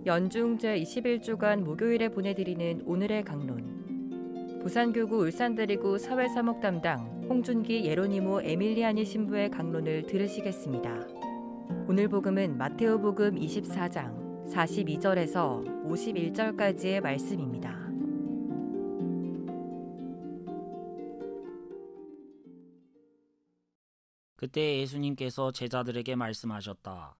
연중 제21주간 목요일에 보내드리는 오늘의 강론. 부산교구 울산대리구 사회사목 담당 홍준기 예로니모 에밀리아니 신부의 강론을 들으시겠습니다. 오늘 복음은 마테오복음 24장 42절에서 51절까지의 말씀입니다. 그때 예수님께서 제자들에게 말씀하셨다.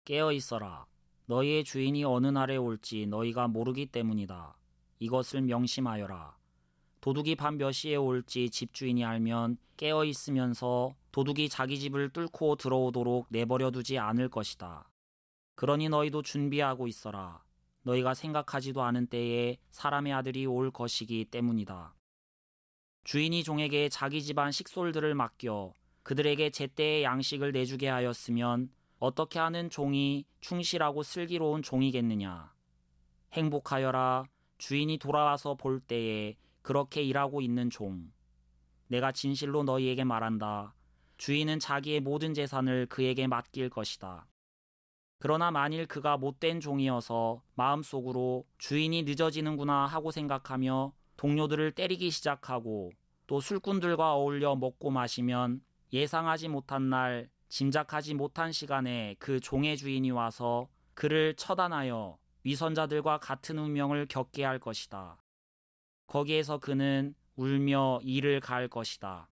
깨어 있어라. 너희의 주인이 어느 날에 올지 너희가 모르기 때문이다. 이것을 명심하여라. 도둑이 밤 몇 시에 올지 집주인이 알면 깨어 있으면서 도둑이 자기 집을 뚫고 들어오도록 내버려 두지 않을 것이다. 그러니 너희도 준비하고 있어라. 너희가 생각하지도 않은 때에 사람의 아들이 올 것이기 때문이다. 주인이 종에게 자기 집안 식솔들을 맡겨 그들에게 제때의 양식을 내주게 하였으면 어떻게 하는 종이 충실하고 슬기로운 종이겠느냐. 행복하여라. 주인이 돌아와서 볼 때에 그렇게 일하고 있는 종. 내가 진실로 너희에게 말한다. 주인은 자기의 모든 재산을 그에게 맡길 것이다. 그러나 만일 그가 못된 종이어서 마음속으로 주인이 늦어지는구나 하고 생각하며 동료들을 때리기 시작하고 또 술꾼들과 어울려 먹고 마시면 예상하지 못한 날 짐작하지 못한 시간에 그 종의 주인이 와서 그를 처단하여 위선자들과 같은 운명을 겪게 할 것이다. 거기에서 그는 울며 이를 가할 것이다.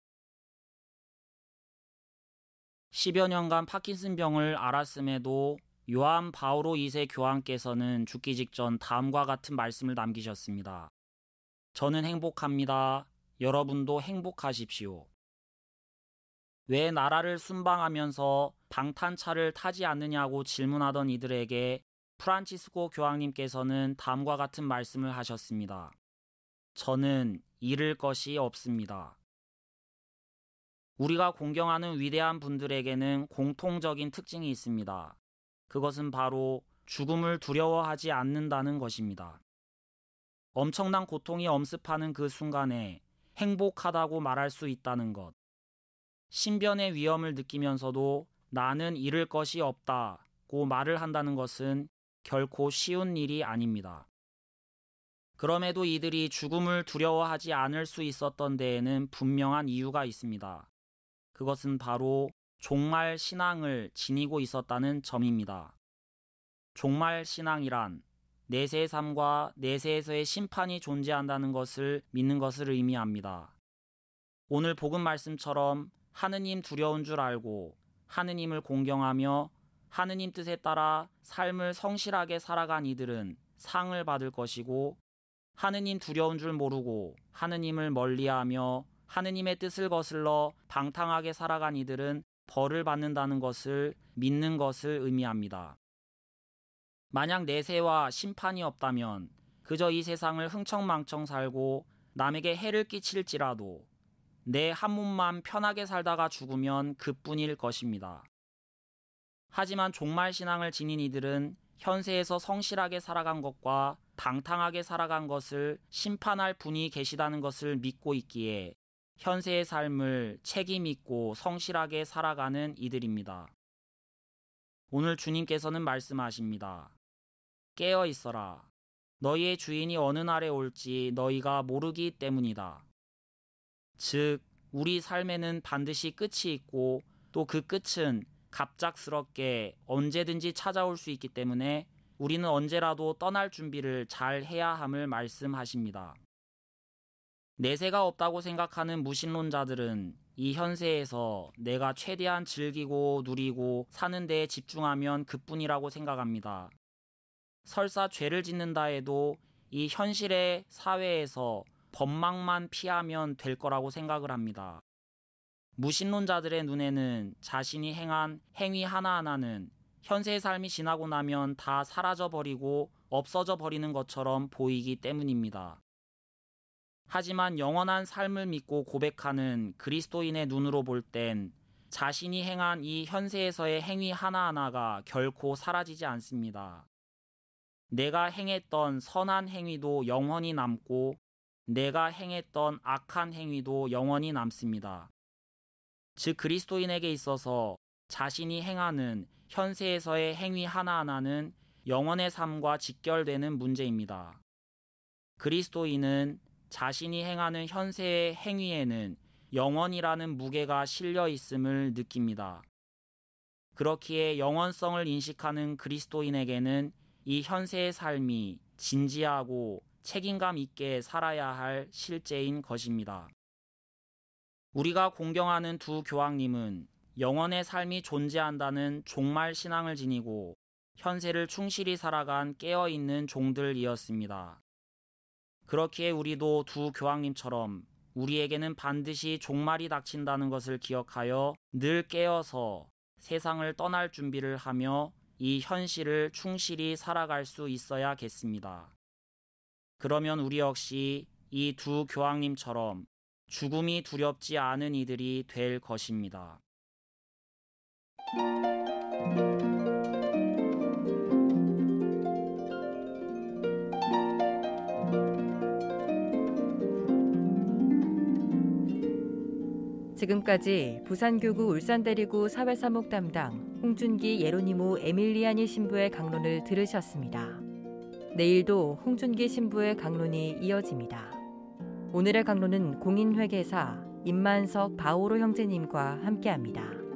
10여 년간 파킨슨병을 앓았음에도 요한 바오로 2세 교황께서는 죽기 직전 다음과 같은 말씀을 남기셨습니다. 저는 행복합니다. 여러분도 행복하십시오. 왜 나라를 순방하면서 방탄차를 타지 않느냐고 질문하던 이들에게 프란치스코 교황님께서는 다음과 같은 말씀을 하셨습니다. 저는 잃을 것이 없습니다. 우리가 공경하는 위대한 분들에게는 공통적인 특징이 있습니다. 그것은 바로 죽음을 두려워하지 않는다는 것입니다. 엄청난 고통이 엄습하는 그 순간에 행복하다고 말할 수 있다는 것. 신변의 위험을 느끼면서도 나는 잃을 것이 없다고 말을 한다는 것은 결코 쉬운 일이 아닙니다. 그럼에도 이들이 죽음을 두려워하지 않을 수 있었던 데에는 분명한 이유가 있습니다. 그것은 바로 종말 신앙을 지니고 있었다는 점입니다. 종말 신앙이란 내세의 삶과 내세에서의 심판이 존재한다는 것을 믿는 것을 의미합니다. 오늘 복음 말씀처럼 하느님 두려운 줄 알고 하느님을 공경하며 하느님 뜻에 따라 삶을 성실하게 살아간 이들은 상을 받을 것이고, 하느님 두려운 줄 모르고 하느님을 멀리하며 하느님의 뜻을 거슬러 방탕하게 살아간 이들은 벌을 받는다는 것을 믿는 것을 의미합니다. 만약 내세와 심판이 없다면 그저 이 세상을 흥청망청 살고 남에게 해를 끼칠지라도 내 한 몸만 편하게 살다가 죽으면 그뿐일 것입니다. 하지만 종말 신앙을 지닌 이들은 현세에서 성실하게 살아간 것과 방탕하게 살아간 것을 심판할 분이 계시다는 것을 믿고 있기에 현세의 삶을 책임 있고 성실하게 살아가는 이들입니다. 오늘 주님께서는 말씀하십니다. 깨어 있어라. 너희의 주인이 어느 날에 올지 너희가 모르기 때문이다. 즉, 우리 삶에는 반드시 끝이 있고 또 그 끝은 갑작스럽게 언제든지 찾아올 수 있기 때문에 우리는 언제라도 떠날 준비를 잘 해야 함을 말씀하십니다. 내세가 없다고 생각하는 무신론자들은 이 현세에서 내가 최대한 즐기고 누리고 사는 데에 집중하면 그뿐이라고 생각합니다. 설사 죄를 짓는다 해도 이 현실의 사회에서 법망만 피하면 될 거라고 생각을 합니다. 무신론자들의 눈에는 자신이 행한 행위 하나하나는 현세의 삶이 지나고 나면 다 사라져버리고 없어져 버리는 것처럼 보이기 때문입니다. 하지만 영원한 삶을 믿고 고백하는 그리스도인의 눈으로 볼 땐 자신이 행한 이 현세에서의 행위 하나하나가 결코 사라지지 않습니다. 내가 행했던 선한 행위도 영원히 남고 내가 행했던 악한 행위도 영원히 남습니다. 즉 그리스도인에게 있어서 자신이 행하는 현세에서의 행위 하나하나는 영원의 삶과 직결되는 문제입니다. 그리스도인은 자신이 행하는 현세의 행위에는 영원이라는 무게가 실려 있음을 느낍니다. 그렇기에 영원성을 인식하는 그리스도인에게는 이 현세의 삶이 진지하고 책임감 있게 살아야 할 실제인 것입니다. 우리가 공경하는 두 교황님은 영원의 삶이 존재한다는 종말 신앙을 지니고 현세를 충실히 살아간 깨어있는 종들이었습니다. 그렇기에 우리도 두 교황님처럼 우리에게는 반드시 종말이 닥친다는 것을 기억하여 늘 깨어서 세상을 떠날 준비를 하며 이 현실을 충실히 살아갈 수 있어야겠습니다. 그러면 우리 역시 이 두 교황님처럼 죽음이 두렵지 않은 이들이 될 것입니다. 지금까지 부산교구 울산대리구 사회사목 담당 홍준기 예로니모 에밀리아니 신부의 강론을 들으셨습니다. 내일도 홍준기 신부의 강론이 이어집니다. 오늘의 강론은 공인회계사 임만석 바오로 형제님과 함께합니다.